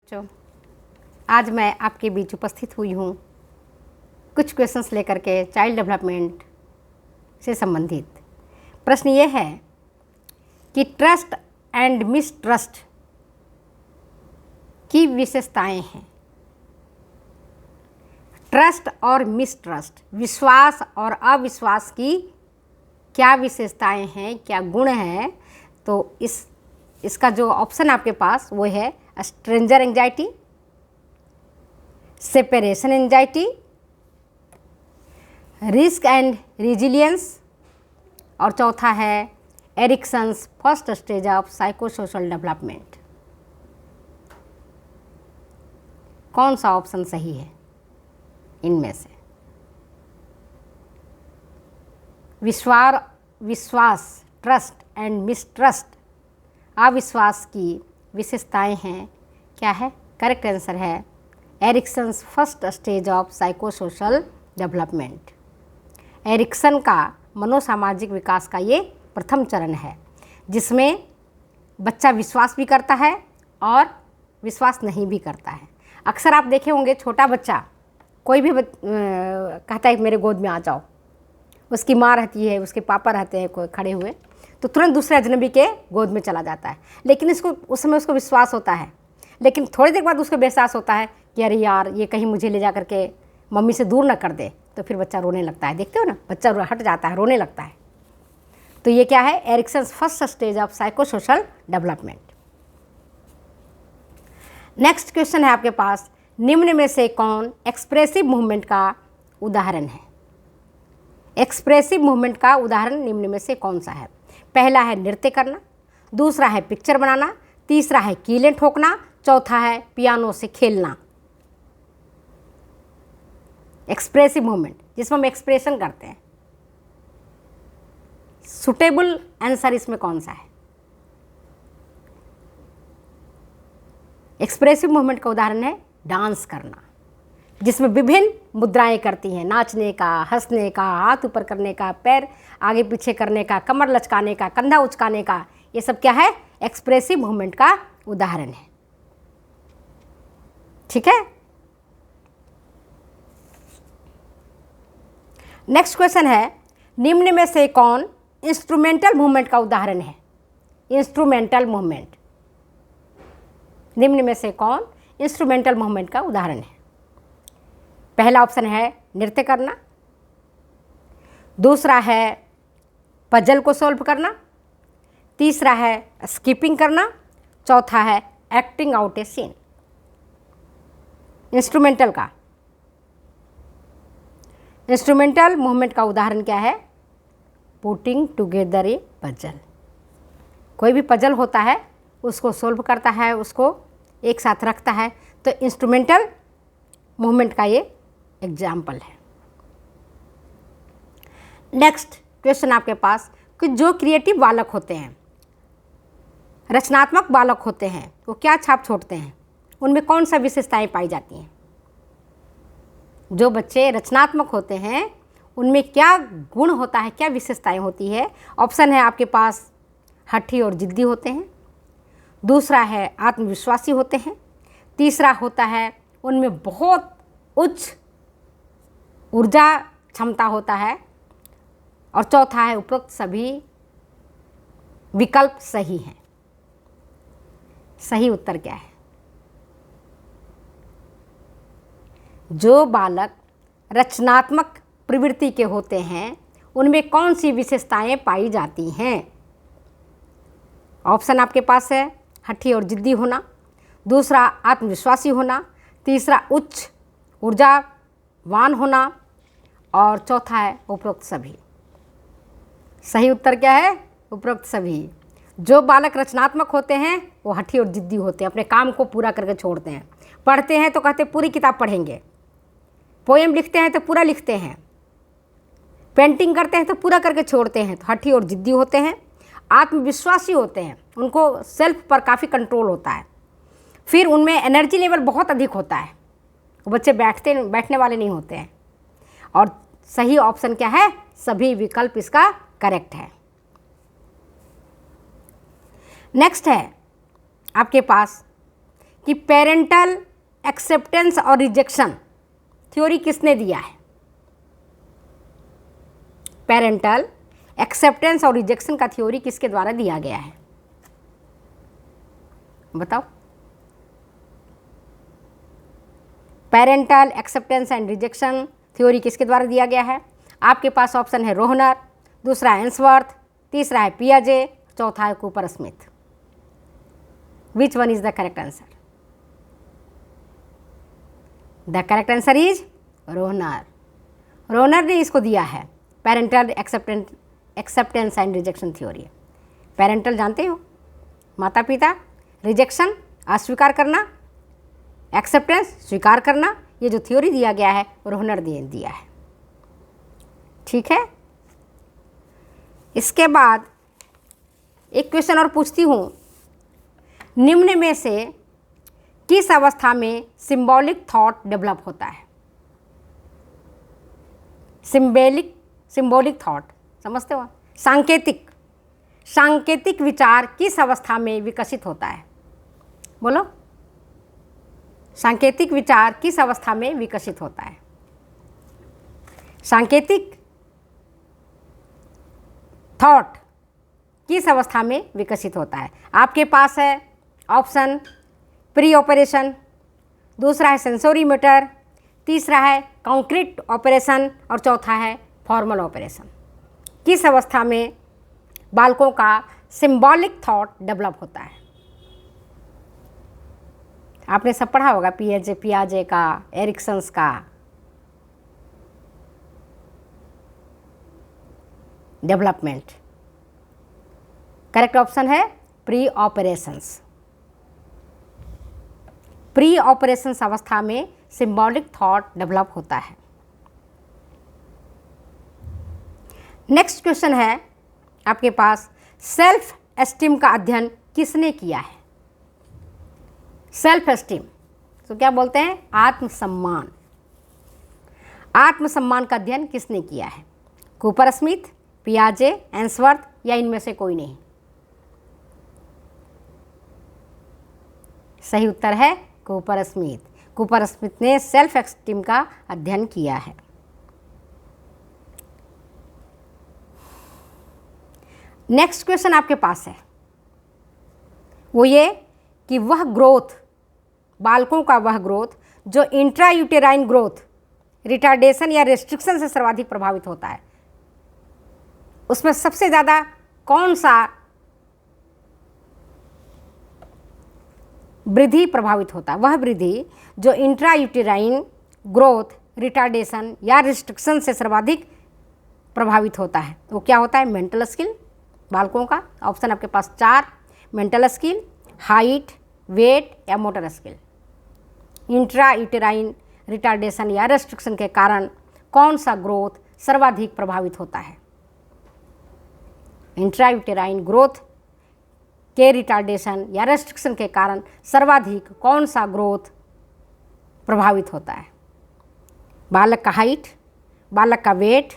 बच्चों, आज मैं आपके बीच उपस्थित हुई हूँ कुछ क्वेश्चंस लेकर के चाइल्ड डेवलपमेंट से संबंधित। प्रश्न ये है कि ट्रस्ट एंड मिसट्रस्ट की विशेषताएं हैं। ट्रस्ट और मिसट्रस्ट, विश्वास और अविश्वास की क्या विशेषताएं हैं, क्या गुण हैं? तो इसका जो ऑप्शन आपके पास वो है stranger anxiety, separation anxiety, risk and resilience, और चौथा है Erikson's first stage of psychosocial development. कौन सा ऑप्शन सही है इनमें से? विश्वास, ट्रस्ट एंड मिसट्रस्ट, अविश्वास की विशेषताएं हैं, क्या है? करेक्ट आंसर है Erikson's first stage of psychosocial development. Erikson का मनोसामाजिक विकास का ये प्रथम चरण है जिसमें बच्चा विश्वास भी करता है और विश्वास नहीं भी करता है। अक्सर आप देखे होंगे छोटा बच्चा कोई भी कहता है मेरे गोद में आ जाओ, उसकी माँ रहती है, उसके पापा रहते हैं कोई खड़े हुए, तो तुरंत दूसरे अजनबी के गोद में चला जाता है। लेकिन उस समय उसको विश्वास होता है, लेकिन थोड़ी देर बाद उसको एहसास होता है कि अरे यार ये कहीं मुझे ले जा करके मम्मी से दूर ना कर दे, तो फिर बच्चा रोने लगता है। देखते हो ना, बच्चा हट जाता है, रोने लगता है। तो ये क्या है? Erikson's first stage of psychosocial development. Next question है आपके पास, निम्न में से कौन एक्सप्रेसिव मूवमेंट का उदाहरण है? एक्सप्रेसिव मूवमेंट का उदाहरण निम्न में से कौन सा है? पहला है नृत्य करना, दूसरा है पिक्चर बनाना, तीसरा है कीलें ठोकना, चौथा है पियानो से खेलना। एक्सप्रेसिव मूवमेंट जिसमें हम एक्सप्रेशन करते हैं, सुटेबल आंसर इसमें कौन सा है? एक्सप्रेसिव मूवमेंट का उदाहरण है डांस करना, जिसमें विभिन्न मुद्राएं करती हैं, नाचने का, हंसने का, हाथ ऊपर करने का, पैर आगे पीछे करने का, कमर लचकाने का, कंधा उचकाने का। ये सब क्या है? एक्सप्रेसिव मूवमेंट का उदाहरण है। ठीक है। नेक्स्ट क्वेश्चन है, निम्न में से कौन इंस्ट्रूमेंटल मूवमेंट का उदाहरण है? इंस्ट्रूमेंटल मूवमेंट, निम्न में से कौन इंस्ट्रूमेंटल मूवमेंट का उदाहरण है? पहला ऑप्शन है नृत्य करना, दूसरा है पजल को सॉल्व करना, तीसरा है स्किपिंग करना, चौथा है एक्टिंग आउट ए सीन। इंस्ट्रूमेंटल मूवमेंट का उदाहरण क्या है? पुटिंग टुगेदर ए पजल। कोई भी पजल होता है उसको सॉल्व करता है, उसको एक साथ रखता है, तो इंस्ट्रूमेंटल मूवमेंट का ये एग्जाम्पल है। नेक्स्ट क्वेश्चन आपके पास कि जो क्रिएटिव बालक होते हैं, रचनात्मक बालक होते हैं, वो क्या छाप छोड़ते हैं? उनमें कौन सा विशेषताएं पाई जाती हैं? जो बच्चे रचनात्मक होते हैं उनमें क्या गुण होता है, क्या विशेषताएं होती है? ऑप्शन है आपके पास हठी और जिद्दी होते हैं, दूसरा है आत्मविश्वासी होते हैं, तीसरा होता है उनमें बहुत उच्च ऊर्जा क्षमता होता है, और चौथा है उपरोक्त सभी विकल्प सही हैं। सही उत्तर क्या है? जो बालक रचनात्मक प्रवृत्ति के होते हैं उनमें कौन सी विशेषताएं पाई जाती हैं? ऑप्शन आपके पास है हठी और जिद्दी होना, दूसरा आत्मविश्वासी होना, तीसरा उच्च ऊर्जावान होना, और चौथा है उपरोक्त सभी। सही उत्तर क्या है? उपरोक्त सभी। जो बालक रचनात्मक होते हैं वो हठी और जिद्दी होते हैं, अपने काम को पूरा करके छोड़ते हैं। पढ़ते हैं तो कहते पूरी किताब पढ़ेंगे, पोएम लिखते हैं तो पूरा लिखते हैं, पेंटिंग करते हैं तो पूरा करके छोड़ते हैं, तो हठी और जिद्दी होते हैं। आत्मविश्वासी होते हैं, उनको सेल्फ पर काफ़ी कंट्रोल होता है, फिर उनमें एनर्जी लेवल बहुत अधिक होता है, वो बच्चे बैठने वाले नहीं होते हैं। और सही ऑप्शन क्या है? सभी विकल्प इसका करेक्ट है। नेक्स्ट है आपके पास कि पेरेंटल एक्सेप्टेंस और रिजेक्शन थ्योरी किसने दिया है? पेरेंटल एक्सेप्टेंस और रिजेक्शन का थ्योरी किसके द्वारा दिया गया है? बताओ। Parental acceptance and rejection theory किसके द्वारा दिया गया है? आपके पास ऑप्शन है रोहनर, दूसरा है एंसवर्थ, तीसरा है पियाजे, चौथा है Coopersmith. Which one is the correct answer? The correct answer is Rohner. Rohner ने इसको दिया है parental acceptance and rejection theory. Parental जानते हो, माता पिता, रिजेक्शन अस्वीकार करना, एक्सेप्टेंस स्वीकार करना, ये जो थ्योरी दिया गया है रोहनर ने दिया है। ठीक है, इसके बाद एक क्वेश्चन और पूछती हूँ, निम्न में से किस अवस्था में सिंबॉलिक थॉट डेवलप होता है? सिंबॉलिक थॉट समझते हो? सांकेतिक विचार किस अवस्था में विकसित होता है? बोलो, सांकेतिक विचार किस अवस्था में विकसित होता है? सांकेतिक थॉट किस अवस्था में विकसित होता है? आपके पास है ऑप्शन प्री ऑपरेशन, दूसरा है सेंसोरी मोटर, तीसरा है कॉन्क्रीट ऑपरेशन और चौथा है फॉर्मल ऑपरेशन। किस अवस्था में बालकों का सिंबॉलिक थॉट डेवलप होता है? आपने सब पढ़ा होगा, पियाजे का, एरिक्सन्स का। डेवलपमेंट करेक्ट ऑप्शन है प्री ऑपरेशंस। प्री ऑपरेशंस अवस्था में सिंबॉलिक थॉट डेवलप होता है। नेक्स्ट क्वेश्चन है आपके पास, सेल्फ एस्टीम का अध्ययन किसने किया है? सेल्फ एस्टीम तो क्या बोलते हैं? आत्मसम्मान। आत्मसम्मान का अध्ययन किसने किया है? कूपर स्मिथ, पियाजे, एंसवर्थ या इनमें से कोई नहीं? सही उत्तर है कूपर स्मिथ। कूपर स्मिथ ने सेल्फ एस्टीम का अध्ययन किया है। नेक्स्ट क्वेश्चन आपके पास है वो ये कि वह ग्रोथ, बालकों का वह ग्रोथ जो इंट्रायूटेराइन ग्रोथ, रिटार्डेशन या रेस्ट्रिक्शन से सर्वाधिक प्रभावित होता है, उसमें सबसे ज़्यादा कौन सा वृद्धि प्रभावित होता है? वह वृद्धि जो इंट्रायूटेराइन ग्रोथ, रिटार्डेशन या रिस्ट्रिक्शन से सर्वाधिक प्रभावित होता है, वो क्या होता है? मेंटल स्किल बालकों का। ऑप्शन आपके पास 4, मेंटल स्किल, हाइट, वेट या मोटर स्किल। इंट्रायूटेराइन रिटार्डेशन या रेस्ट्रिक्शन के कारण कौन सा ग्रोथ सर्वाधिक प्रभावित होता है? इंट्रायूटेराइन ग्रोथ के रिटार्डेशन या रेस्ट्रिक्शन के कारण सर्वाधिक कौन सा ग्रोथ प्रभावित होता है? बालक का हाइट, बालक का वेट,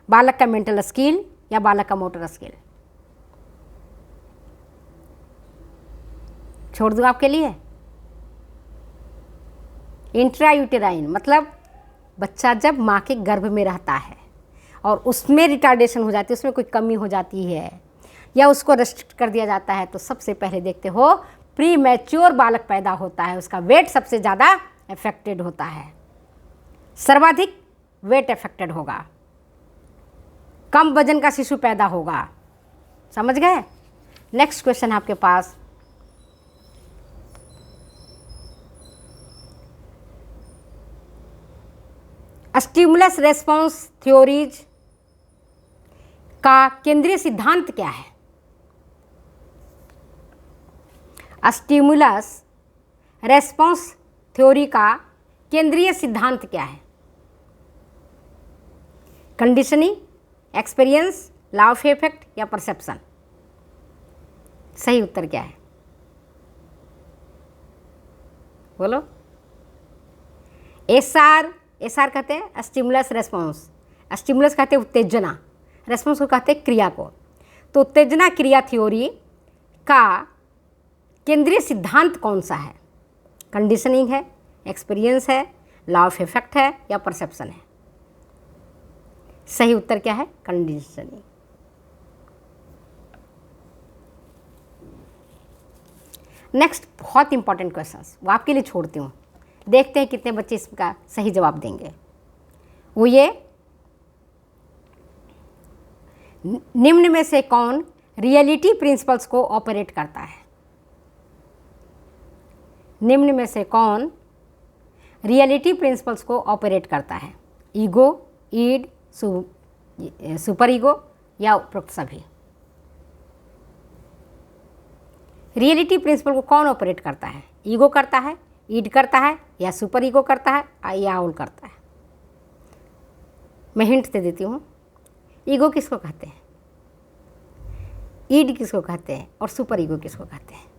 बालक का मेंटल स्किल या बालक का मोटर स्किल? छोड़ दूँ आपके लिए। इंट्रायूटेराइन मतलब बच्चा जब माँ के गर्भ में रहता है और उसमें रिटार्डेशन हो जाती है, उसमें कोई कमी हो जाती है या उसको रेस्ट्रिक्ट कर दिया जाता है, तो सबसे पहले देखते हो प्री मैच्योर बालक पैदा होता है, उसका वेट सबसे ज़्यादा अफेक्टेड होता है, सर्वाधिक वेट अफेक्टेड होगा, कम वजन का शिशु पैदा होगा। समझ गए? नेक्स्ट क्वेश्चन आपके पास, स्टिमुलस रेस्पॉन्स थ्योरीज का केंद्रीय सिद्धांत क्या है? स्टिमुलस रेस्पॉन्स थ्योरी का केंद्रीय सिद्धांत क्या है? Conditioning, experience, law of effect या परसेप्शन? सही उत्तर क्या है? बोलो। एसआर कहते हैं स्टिमुलस रेस्पॉन्स, स्टिमुलस कहते हैं उत्तेजना, रेस्पॉन्स को कहते हैं क्रिया को। तो उत्तेजना क्रिया थ्योरी का केंद्रीय सिद्धांत कौन सा है? कंडीशनिंग है, एक्सपीरियंस है, लॉ ऑफ इफेक्ट है या परसेप्शन है? सही उत्तर क्या है? कंडीशनिंग। नेक्स्ट बहुत इंपॉर्टेंट क्वेश्चंस वो आपके लिए छोड़ती हूँ, देखते हैं कितने बच्चे इसका सही जवाब देंगे। वो ये, निम्न में से कौन रियलिटी प्रिंसिपल्स को ऑपरेट करता है? निम्न में से कौन रियलिटी प्रिंसिपल्स को ऑपरेट करता है? ईगो, ईड, सुपर ईगो या उपरोक्त सभी? रियलिटी प्रिंसिपल को कौन ऑपरेट करता है? ईगो करता है, ईड करता है या सुपर ईगो करता है या ऑल करता है? मैं हिंट दे देती हूँ। ईगो किसको कहते हैं, ईड किसको कहते हैं और सुपर ईगो किसको कहते हैं?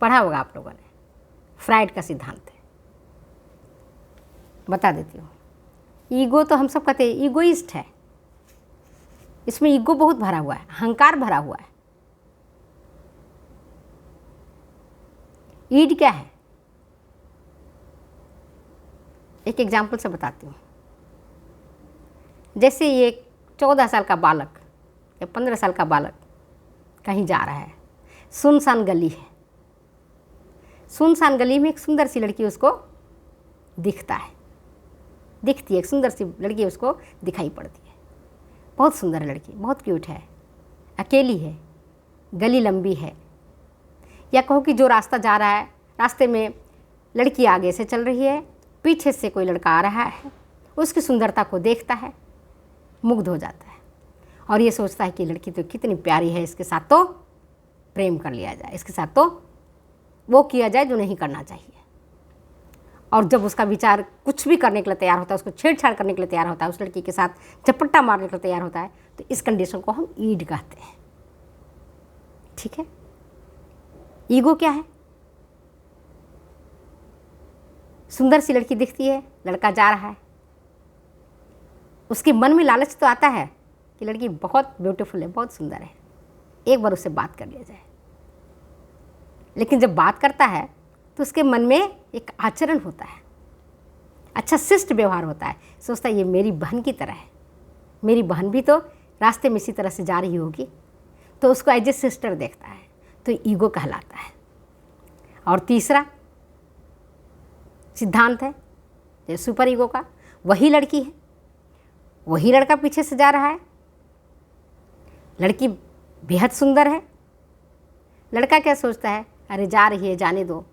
पढ़ा होगा आप लोगों ने, फ्राइड का सिद्धांत है, बता देती हूँ। ईगो तो हम सब कहते हैं, ईगोइस्ट है, इसमें ईगो बहुत भरा हुआ है, अहंकार भरा हुआ है। ईड क्या है? एक एग्जाम्पल से बताती हूँ। जैसे ये 14 साल का बालक या 15 साल का बालक कहीं जा रहा है, सुनसान गली है, सुनसान गली में एक सुंदर सी लड़की उसको दिखती है, एक सुंदर सी लड़की उसको दिखाई पड़ती है, बहुत सुंदर लड़की, बहुत क्यूट है, अकेली है, गली लंबी है, या कहो कि जो रास्ता जा रहा है, रास्ते में लड़की आगे से चल रही है, पीछे से कोई लड़का आ रहा है, उसकी सुंदरता को देखता है, मुग्ध हो जाता है और ये सोचता है कि लड़की तो कितनी प्यारी है, इसके साथ तो प्रेम कर लिया जाए, इसके साथ तो वो किया जाए जो नहीं करना चाहिए। और जब उसका विचार कुछ भी करने के लिए तैयार होता है, उसको छेड़छाड़ करने के लिए तैयार होता है, उस लड़की के साथ झपट्टा मारने के लिए तैयार होता है, तो इस कंडीशन को हम ईड कहते हैं। ठीक है। ईगो क्या है? सुंदर सी लड़की दिखती है, लड़का जा रहा है, उसके मन में लालच तो आता है कि लड़की बहुत ब्यूटीफुल है, बहुत सुंदर है, एक बार उससे बात कर लिया जाए। लेकिन जब बात करता है तो उसके मन में एक आचरण होता है, अच्छा शिष्ट व्यवहार होता है, सोचता है ये मेरी बहन की तरह है, मेरी बहन भी तो रास्ते में इसी तरह से जा रही होगी, तो उसको एज ए सिस्टर देखता है, तो ईगो कहलाता है। और तीसरा सिद्धांत है जो सुपर ईगो का, वही लड़की है, वही लड़का पीछे से जा रहा है, लड़की बेहद सुंदर है, लड़का क्या सोचता है, अरे जा रही है जाने दो,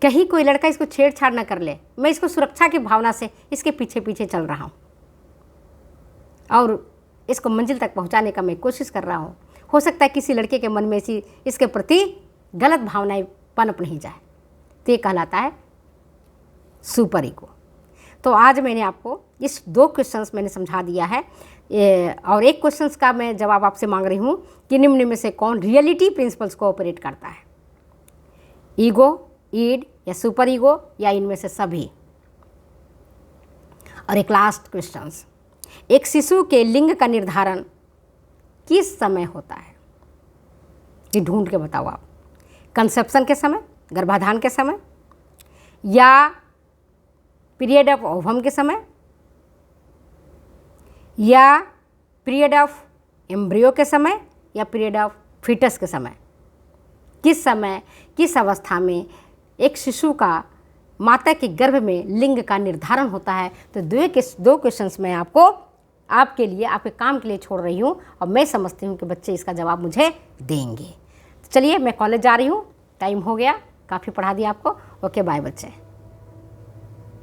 कहीं कोई लड़का इसको छेड़छाड़ ना कर ले, मैं इसको सुरक्षा की भावना से इसके पीछे पीछे चल रहा हूँ और इसको मंजिल तक पहुँचाने का मैं कोशिश कर रहा हूँ। हो सकता है किसी लड़के के मन में इसके प्रति गलत भावनाएं पनप नहीं जाए, तो ये कहलाता है सुपर ईगो। तो आज मैंने आपको इस 2 क्वेश्चंस मैंने समझा दिया है, और एक क्वेश्चंस का मैं जवाब आपसे मांग रही हूँ कि निम्न में से कौन रियलिटी प्रिंसिपल्स को ऑपरेट करता है? ईगो, ईड या सुपर ईगो या इनमें से सभी? और एक लास्ट क्वेश्चंस, एक शिशु के लिंग का निर्धारण किस समय होता है? ये ढूंढ के बताओ आप। कंसेप्शन के समय, गर्भाधान के समय, या पीरियड ऑफ ओवम के समय, या पीरियड ऑफ एम्ब्रियो के समय, या पीरियड ऑफ फीटस के समय? किस समय, किस अवस्था में एक शिशु का माता के गर्भ में लिंग का निर्धारण होता है? तो 2 क्वेश्चंस मैं आपके लिए, आपके काम के लिए छोड़ रही हूँ, और मैं समझती हूँ कि बच्चे इसका जवाब मुझे देंगे। चलिए मैं कॉलेज जा रही हूँ, टाइम हो गया, काफ़ी पढ़ा दिया आपको। ओके बाय बच्चे।